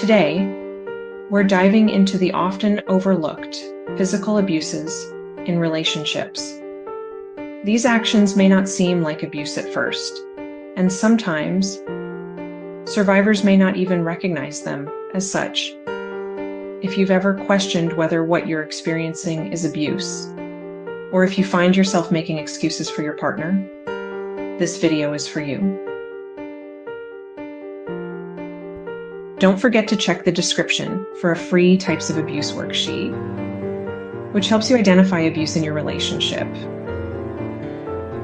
Today, we're diving into the often overlooked physical abuses in relationships. These actions may not seem like abuse at first, and sometimes survivors may not even recognize them as such. If you've ever questioned whether what you're experiencing is abuse, or if you find yourself making excuses for your partner, this video is for you. Don't forget to check the description for a free Types of Abuse worksheet, which helps you identify abuse in your relationship.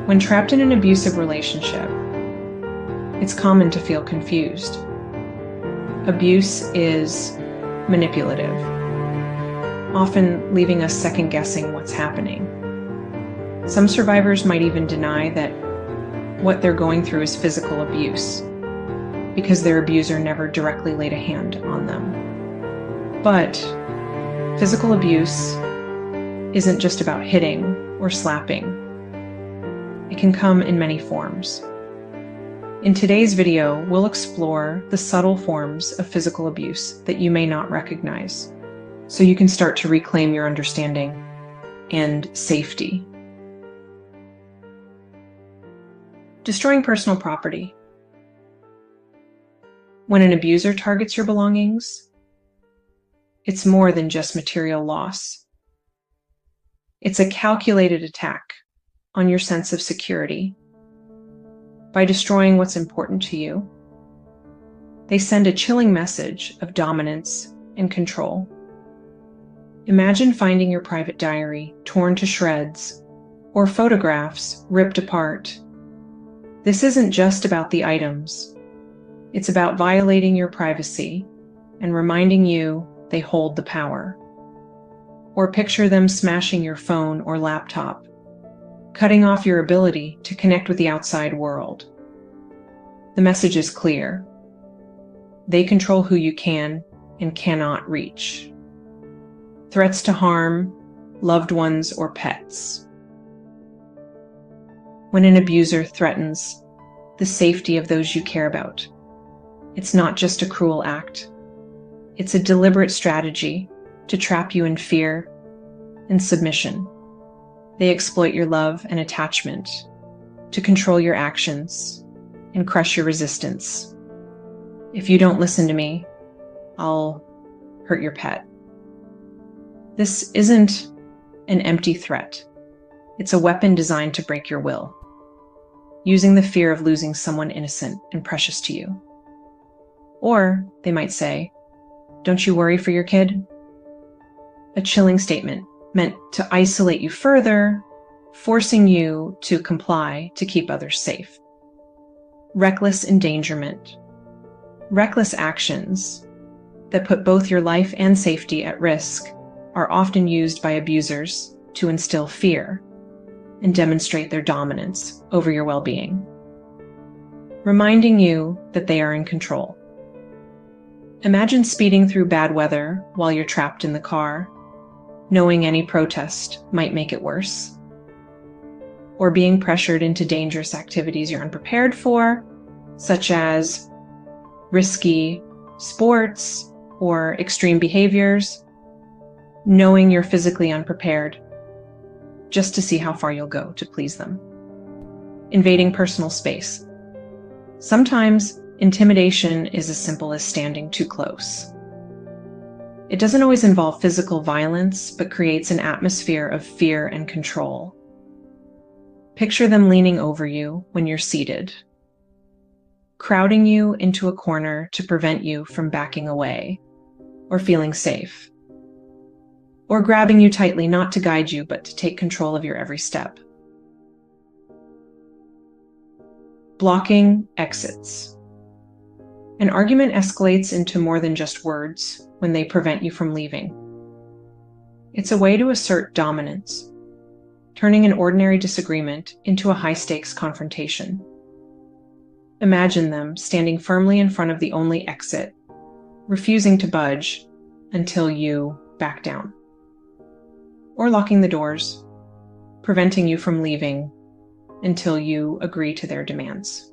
When trapped in an abusive relationship, it's common to feel confused. Abuse is manipulative, often leaving us second-guessing what's happening. Some survivors might even deny that what they're going through is physical abuse, because their abuser never directly laid a hand on them. But physical abuse isn't just about hitting or slapping. It can come in many forms. In today's video, we'll explore the subtle forms of physical abuse that you may not recognize, so you can start to reclaim your understanding and safety. Destroying personal property. When an abuser targets your belongings, it's more than just material loss. It's a calculated attack on your sense of security. By destroying what's important to you, they send a chilling message of dominance and control. Imagine finding your private diary torn to shreds or photographs ripped apart. This isn't just about the items. It's about violating your privacy and reminding you they hold the power. Or picture them smashing your phone or laptop, cutting off your ability to connect with the outside world. The message is clear. They control who you can and cannot reach. Threats to harm loved ones or pets. When an abuser threatens the safety of those you care about, it's not just a cruel act. It's a deliberate strategy to trap you in fear and submission. They exploit your love and attachment to control your actions and crush your resistance. If you don't listen to me, I'll hurt your pet. This isn't an empty threat. It's a weapon designed to break your will, using the fear of losing someone innocent and precious to you. Or they might say, "Don't you worry for your kid?" A chilling statement meant to isolate you further, forcing you to comply to keep others safe. Reckless endangerment. Reckless actions that put both your life and safety at risk are often used by abusers to instill fear and demonstrate their dominance over your well-being, reminding you that they are in control. Imagine speeding through bad weather while you're trapped in the car, knowing any protest might make it worse. Or being pressured into dangerous activities you're unprepared for, such as risky sports or extreme behaviors, knowing you're physically unprepared, just to see how far you'll go to please them. Invading personal space. Sometimes intimidation is as simple as standing too close. It doesn't always involve physical violence, but creates an atmosphere of fear and control. Picture them leaning over you when you're seated, crowding you into a corner to prevent you from backing away or feeling safe, or grabbing you tightly not to guide you, but to take control of your every step. Blocking exits. An argument escalates into more than just words when they prevent you from leaving. It's a way to assert dominance, turning an ordinary disagreement into a high-stakes confrontation. Imagine them standing firmly in front of the only exit, refusing to budge until you back down. Or locking the doors, preventing you from leaving until you agree to their demands.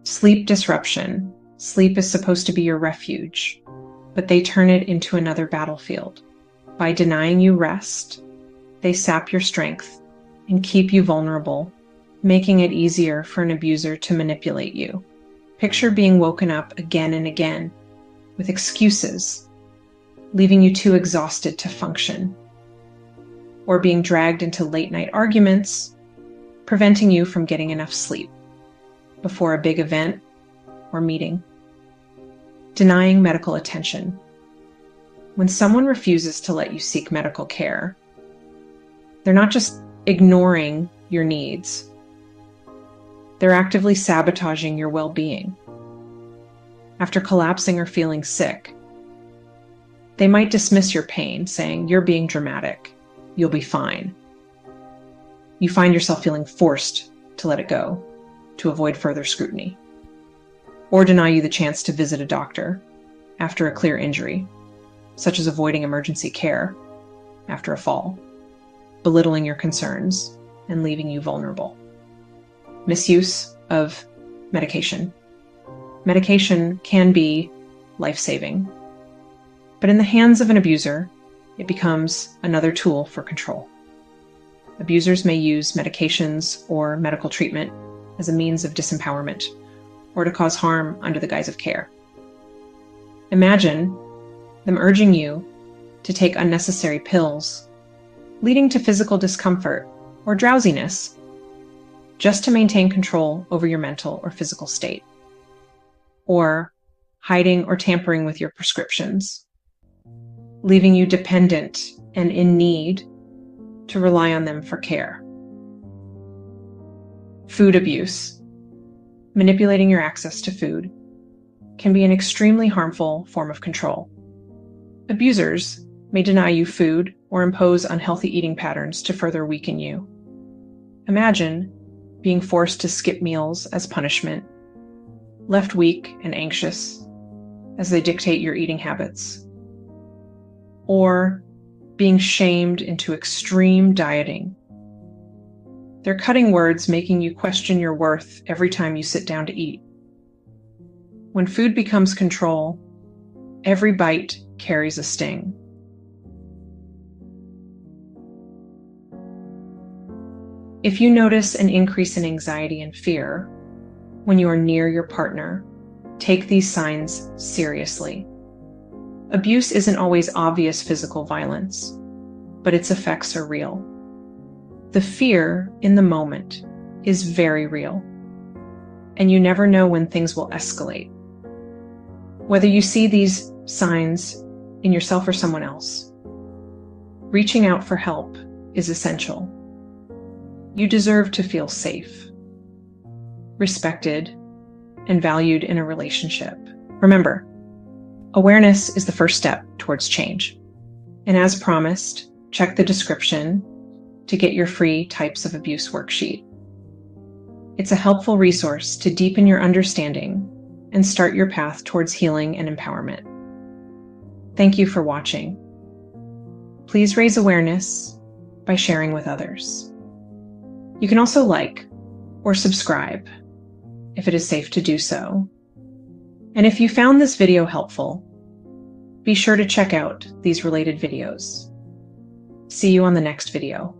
Sleep disruption. Sleep is supposed to be your refuge, but they turn it into another battlefield. By denying you rest, they sap your strength and keep you vulnerable, making it easier for an abuser to manipulate you. Picture being woken up again and again with excuses, leaving you too exhausted to function, or being dragged into late-night arguments, preventing you from getting enough sleep before a big event or meeting. Denying medical attention. When someone refuses to let you seek medical care, they're not just ignoring your needs, they're actively sabotaging your well-being. After collapsing or feeling sick, they might dismiss your pain, saying, "You're being dramatic. You'll be fine." You find yourself feeling forced to let it go, to avoid further scrutiny, or deny you the chance to visit a doctor after a clear injury, such as avoiding emergency care after a fall, belittling your concerns, and leaving you vulnerable. Misuse of medication. Medication can be life-saving, but in the hands of an abuser, it becomes another tool for control. Abusers may use medications or medical treatment as a means of disempowerment or to cause harm under the guise of care. Imagine them urging you to take unnecessary pills, leading to physical discomfort or drowsiness, just to maintain control over your mental or physical state, or hiding or tampering with your prescriptions, leaving you dependent and in need to rely on them for care. Food abuse. Manipulating your access to food can be an extremely harmful form of control. Abusers may deny you food or impose unhealthy eating patterns to further weaken you. Imagine being forced to skip meals as punishment, left weak and anxious as they dictate your eating habits, or being shamed into extreme dieting. They're cutting words, making you question your worth every time you sit down to eat. When food becomes control, every bite carries a sting. If you notice an increase in anxiety and fear when you are near your partner, take these signs seriously. Abuse isn't always obvious physical violence, but its effects are real. The fear in the moment is very real, and you never know when things will escalate. Whether you see these signs in yourself or someone else, reaching out for help is essential. You deserve to feel safe, respected, and valued in a relationship. Remember, awareness is the first step towards change. And as promised, check the description to get your free Types of Abuse worksheet. It's a helpful resource to deepen your understanding and start your path towards healing and empowerment. Thank you for watching. Please raise awareness by sharing with others. You can also like or subscribe if it is safe to do so. And if you found this video helpful, be sure to check out these related videos. See you on the next video.